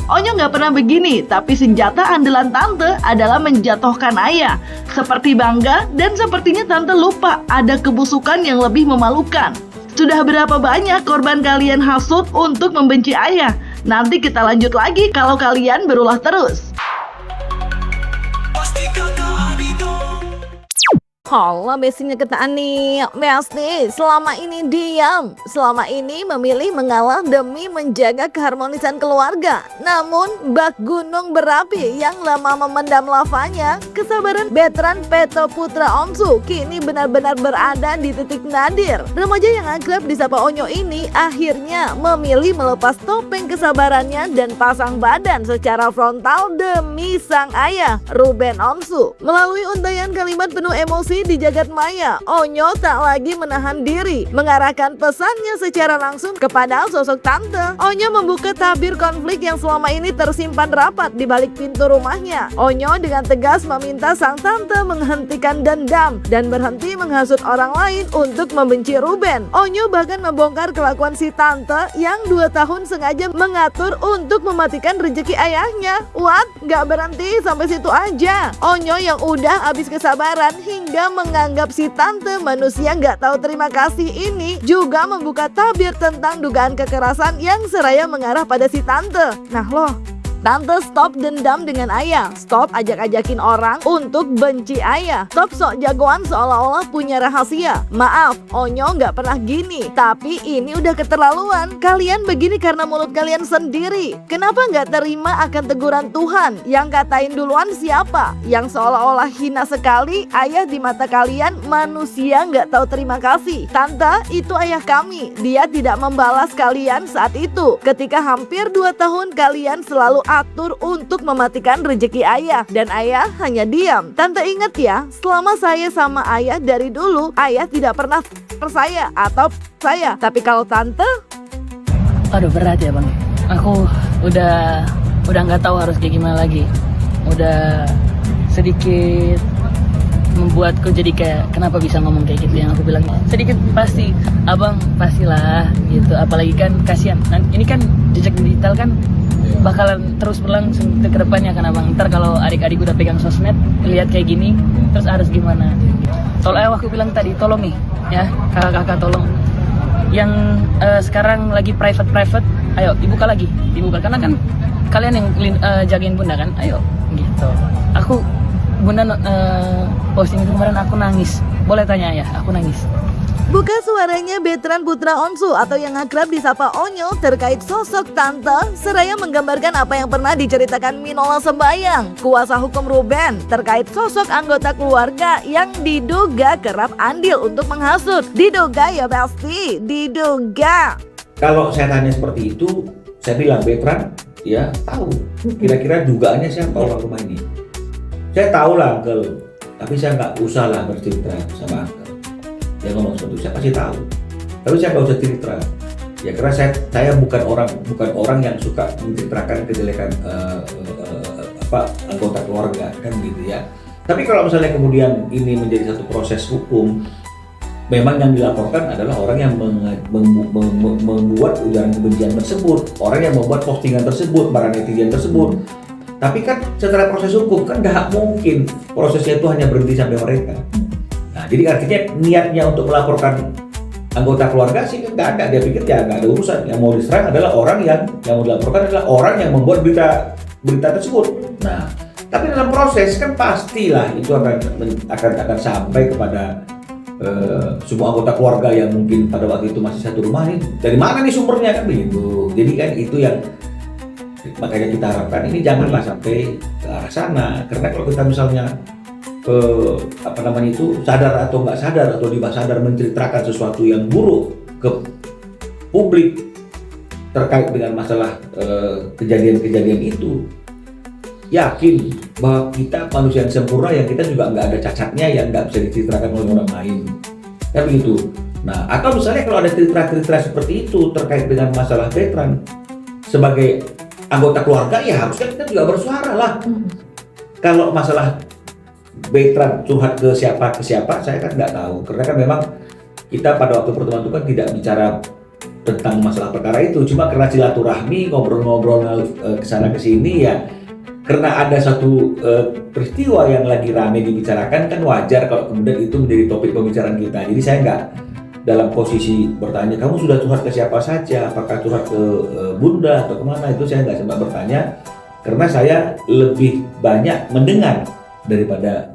Onyo nggak pernah begini, tapi senjata andalan tante adalah menjatuhkan ayah. Seperti bangga dan sepertinya tante lupa ada kebusukan yang lebih memalukan. Sudah berapa banyak korban kalian hasut untuk membenci ayah? Nanti kita lanjut lagi kalau kalian berulah terus. Halo besinya kita nih, Besti selama ini diam, selama ini memilih mengalah demi menjaga keharmonisan keluarga. Namun bak gunung berapi yang lama memendam lavanya, kesabaran veteran Peto Putra Onsu kini benar-benar berada di titik nadir. Remaja yang akrab disapa Onyo ini akhirnya memilih melepas topeng kesabarannya dan pasang badan secara frontal demi sang ayah, Ruben Onsu. Melalui untayan kalimat penuh emosi di jagat maya, Onyo tak lagi menahan diri, mengarahkan pesannya secara langsung kepada sosok tante. Onyo membuka tabir konflik yang selama ini tersimpan rapat di balik pintu rumahnya. Onyo dengan tegas meminta sang tante menghentikan dendam dan berhenti menghasut orang lain untuk membenci Ruben. Onyo bahkan membongkar kelakuan si tante yang 2 tahun sengaja mengatur untuk mematikan rezeki ayahnya. What? Gak berhenti sampai situ aja. Onyo yang udah habis kesabaran hingga menganggap si tante manusia nggak tahu terima kasih ini juga membuka tabir tentang dugaan kekerasan yang seraya mengarah pada si tante. Nah loh, tante stop dendam dengan ayah, stop ajak-ajakin orang untuk benci ayah, stop sok jagoan seolah-olah punya rahasia. Maaf, Onyo nggak pernah gini, tapi ini udah keterlaluan. Kalian begini karena mulut kalian sendiri. Kenapa nggak terima akan teguran Tuhan? Yang katain duluan siapa? Yang seolah-olah hina sekali ayah di mata kalian, manusia nggak tahu terima kasih. Tante, itu ayah kami. Dia tidak membalas kalian saat itu. Ketika hampir 2 tahun kalian selalu atur untuk mematikan rezeki ayah dan ayah hanya diam. Tante ingat ya, selama saya sama ayah dari dulu, ayah tidak pernah saya atau saya. Tapi kalau tante, aduh berat ya bang. Aku udah nggak tahu harus kayak gimana lagi. Udah sedikit membuatku jadi kayak kenapa bisa ngomong kayak gitu, yang aku bilang sedikit pasti abang pastilah gitu, apalagi kan kasihan. Nah, ini kan jejak digital kan bakalan terus berlangsung ke depannya kan abang. Ntar kalau adik-adik udah pegang sosmed lihat kayak gini terus harus gimana. Soalnya aku bilang tadi tolong nih ya kakak-kakak, tolong yang sekarang lagi private ayo dibuka karena kan kalian yang jagain bunda kan, ayo gitu. Aku bunda posting itu kemarin aku nangis, boleh tanya ya, aku nangis. buka suaranya veteran Putra Onsu atau yang akrab disapa Onyo terkait sosok tante, seraya menggambarkan apa yang pernah diceritakan Minola Sembayang, kuasa hukum Ruben, terkait sosok anggota keluarga yang diduga kerap andil untuk menghasut. Diduga ya pasti, diduga. Kalau saya tanya seperti itu, saya bilang veteran ya tahu kira-kira dugaannya siapa orang rumah ini. Saya tahu lah Uncle, tapi saya nggak usah lah bercerita sama Uncle. Dia ngomong seperti itu, saya pasti tahu. Tapi saya nggak usah cerita. Ya karena saya bukan orang yang suka menceritakan kejelekan anggota keluarga kan gitu ya. Tapi kalau misalnya kemudian ini menjadi satu proses hukum, memang yang dilaporkan adalah orang yang membuat ujaran kebencian tersebut, orang yang membuat postingan tersebut, para netizen tersebut. Tapi kan setelah proses hukum kan nggak mungkin prosesnya itu hanya berhenti sampai mereka. Nah, jadi artinya niatnya untuk melaporkan anggota keluarga sih nggak ada. Dia pikir ya nggak ada urusan. Yang mau diserang adalah orang yang mau dilaporkan adalah orang yang membuat berita tersebut. Nah, tapi dalam proses kan pastilah itu akan sampai kepada semua anggota keluarga yang mungkin pada waktu itu masih satu rumah nih. Dari mana nih sumbernya kan begitu. Jadi kan itu yang makanya kita harapkan ini janganlah sampai ke arah sana. Karena kalau kita misalnya sadar atau nggak sadar atau di bawah sadar menceritakan sesuatu yang buruk ke publik terkait dengan masalah kejadian-kejadian itu, yakin bahwa kita manusia yang sempurna yang kita juga nggak ada cacatnya yang nggak bisa diceritakan oleh orang lain, kan begitu. Nah, atau misalnya kalau ada cerita-cerita seperti itu terkait dengan masalah veteran sebagai anggota keluarga, ya harusnya kita juga bersuara lah. Kalau masalah veteran curhat ke siapa, saya kan nggak tahu, karena kan memang kita pada waktu pertemuan itu kan tidak bicara tentang masalah perkara itu. Cuma karena silaturahmi, ngobrol-ngobrol kesana kesini ya, karena ada satu peristiwa yang lagi rame dibicarakan, kan wajar kalau kemudian itu menjadi topik pembicaraan kita. Jadi saya nggak dalam posisi bertanya, kamu sudah curhat ke siapa saja, apakah curhat ke Bunda atau kemana, itu saya nggak sempat bertanya, karena saya lebih banyak mendengar daripada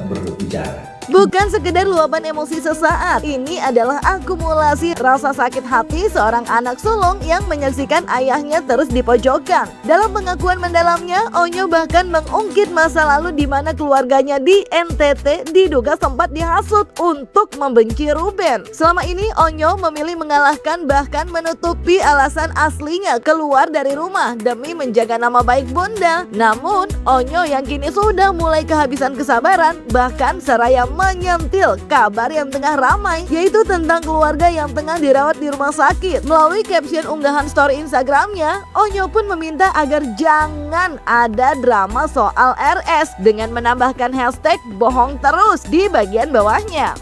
berbicara. Bukan sekedar luapan emosi sesaat, ini adalah akumulasi rasa sakit hati seorang anak sulung yang menyaksikan ayahnya terus dipojokkan. Dalam pengakuan mendalamnya, Onyo bahkan mengungkit masa lalu di mana keluarganya di NTT diduga sempat dihasut untuk membenci Ruben. Selama ini Onyo memilih mengalahkan bahkan menutupi alasan aslinya keluar dari rumah demi menjaga nama baik Bunda. Namun Onyo yang kini sudah mulai kehabisan kesabaran bahkan seraya menyentil kabar yang tengah ramai, yaitu tentang keluarga yang tengah dirawat di rumah sakit. Melalui caption unggahan story Instagramnya, Onyo pun meminta agar jangan ada drama soal RS dengan menambahkan hashtag bohong terus di bagian bawahnya.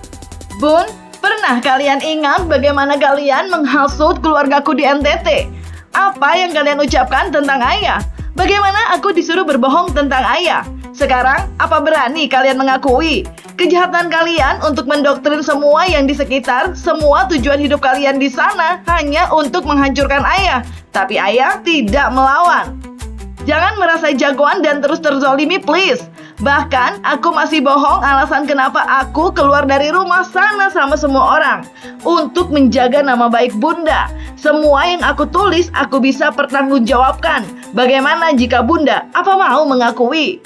Bun, pernah kalian ingat bagaimana kalian menghasut keluargaku di NTT? Apa yang kalian ucapkan tentang ayah? Bagaimana aku disuruh berbohong tentang ayah? Sekarang, apa berani kalian mengakui kejahatan kalian untuk mendoktrin semua yang di sekitar? Semua tujuan hidup kalian di sana hanya untuk menghancurkan ayah, tapi ayah tidak melawan. Jangan merasa jagoan dan terus terzolimi, please. Bahkan aku masih bohong alasan kenapa aku keluar dari rumah sana sama semua orang untuk menjaga nama baik Bunda. Semua yang aku tulis aku bisa pertanggungjawabkan. Bagaimana jika Bunda apa mau mengakui?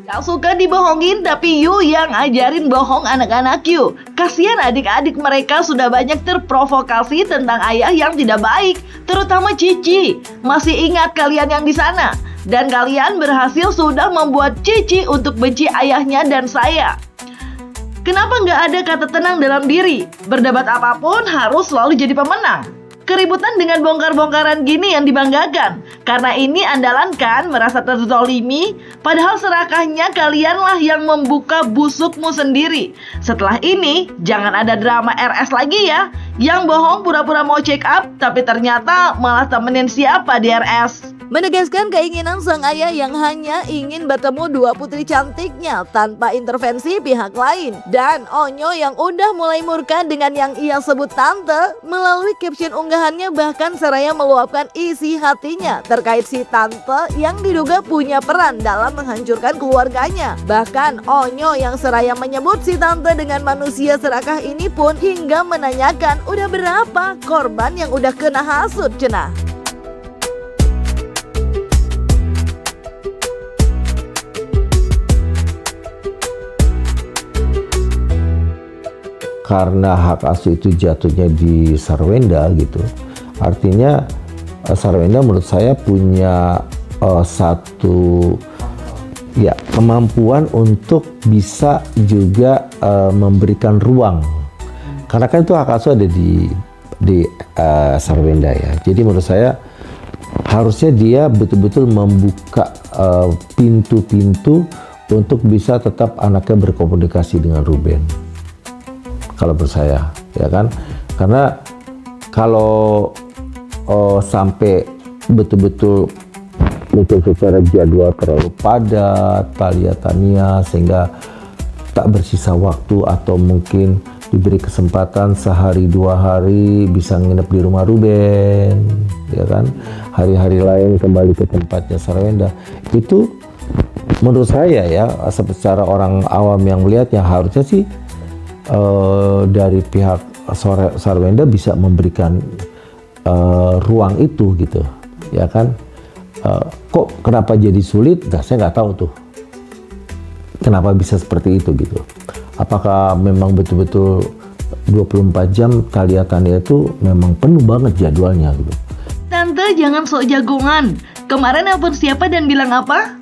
Gak suka dibohongin, tapi you yang ajarin bohong anak-anak you. Kasihan adik-adik mereka sudah banyak terprovokasi tentang ayah yang tidak baik, terutama Cici. Masih ingat kalian yang di sana? Dan kalian berhasil sudah membuat Cici untuk benci ayahnya dan saya. Kenapa nggak ada kata tenang dalam diri? Berdebat apapun harus selalu jadi pemenang. Keributan dengan bongkar-bongkaran gini yang dibanggakan. Karena ini andalan kan merasa terzolimi. Padahal serakahnya kalianlah yang membuka busukmu sendiri. Setelah ini jangan ada drama RS lagi ya. Yang bohong pura-pura mau check up, tapi ternyata malah temenin siapa di RS. Menegaskan keinginan sang ayah yang hanya ingin bertemu dua putri cantiknya tanpa intervensi pihak lain. Dan Onyo yang udah mulai murka dengan yang ia sebut tante, melalui caption unggahannya bahkan seraya meluapkan isi hatinya terkait si tante yang diduga punya peran dalam menghancurkan keluarganya. Bahkan Onyo yang seraya menyebut si tante dengan manusia serakah ini pun hingga menanyakan udah berapa korban yang udah kena hasut cenah. Karena hak asuh itu jatuhnya di Sarwenda gitu, artinya Sarwenda menurut saya punya satu ya kemampuan untuk bisa juga memberikan ruang, karena kan itu hak asuh ada di Sarwenda ya. Jadi menurut saya harusnya dia betul-betul membuka pintu-pintu untuk bisa tetap anaknya berkomunikasi dengan Ruben. Kalau menurut saya, ya kan, karena kalau sampai betul-betul secara jadwal terlalu padat, Tania sehingga tak bersisa waktu atau mungkin diberi kesempatan sehari dua hari bisa nginep di rumah Ruben, ya kan, hari-hari lain kembali ke tempatnya Sarwenda. Itu menurut saya ya, secara orang awam yang melihatnya harusnya sih dari pihak Sarwenda bisa memberikan ruang itu gitu, ya kan. Kok kenapa jadi sulit? Nah, saya nggak tahu tuh kenapa bisa seperti itu gitu. Apakah memang betul-betul 24 jam kelihatannya itu memang penuh banget jadwalnya gitu. Tante jangan sok jagongan. Kemarin nelpon siapa dan bilang apa?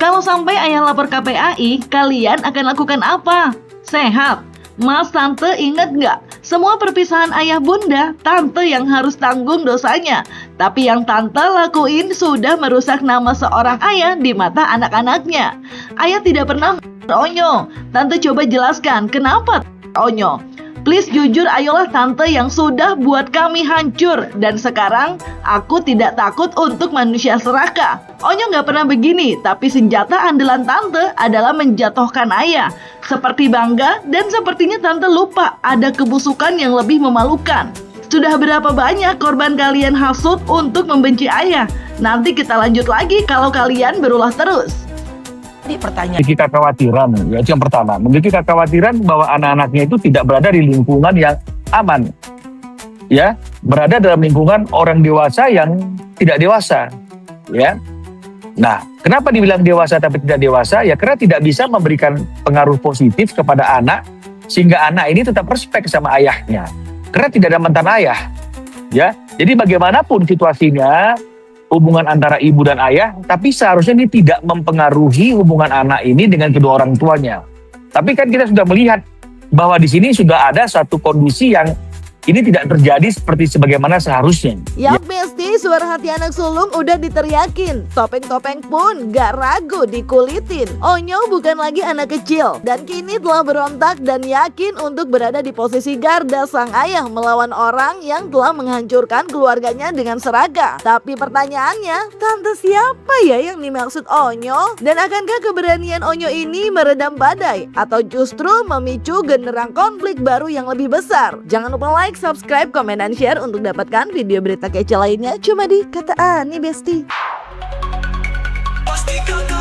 Kalau sampai ayah lapor KPAI, kalian akan lakukan apa? Sehat. Mas Tante ingat nggak? Semua perpisahan ayah bunda, Tante yang harus tanggung dosanya. Tapi yang Tante lakuin sudah merusak nama seorang ayah di mata anak-anaknya. Ayah tidak pernah Onyo. Tante coba jelaskan kenapa Onyo. Please jujur ayolah tante yang sudah buat kami hancur. Dan sekarang aku tidak takut untuk manusia serakah. Onyo nggak pernah begini, tapi senjata andalan tante adalah menjatuhkan ayah. Seperti bangga dan sepertinya tante lupa ada kebusukan yang lebih memalukan. Sudah berapa banyak korban kalian hasut untuk membenci ayah? Nanti kita lanjut lagi kalau kalian berulah terus. Ini pertanyaan kita kekhawatiran, ya itu yang pertama. Memiliki kekhawatiran bahwa anak-anaknya itu tidak berada di lingkungan yang aman, ya, berada dalam lingkungan orang dewasa yang tidak dewasa, ya. Nah, kenapa dibilang dewasa tapi tidak dewasa? Ya karena tidak bisa memberikan pengaruh positif kepada anak sehingga anak ini tetap respect sama ayahnya. Karena tidak ada mantan ayah, ya. Jadi bagaimanapun situasinya, hubungan antara ibu dan ayah, tapi seharusnya ini tidak mempengaruhi hubungan anak ini dengan kedua orang tuanya. Tapi kan kita sudah melihat bahwa di sini sudah ada satu kondisi yang ini tidak terjadi seperti sebagaimana seharusnya. Yap Besti, suara hati anak sulung udah diteriakin. Topeng-topeng pun gak ragu dikulitin. Onyo bukan lagi anak kecil dan kini telah berontak dan yakin untuk berada di posisi garda sang ayah melawan orang yang telah menghancurkan keluarganya dengan seragam. Tapi pertanyaannya, tante siapa ya yang dimaksud Onyo? Dan akankah keberanian Onyo ini meredam badai atau justru memicu genderang konflik baru yang lebih besar? Jangan lupa like, subscribe, komen, dan share untuk dapatkan video berita kece lainnya cuma di Kata Ani Besti. Pasti kakak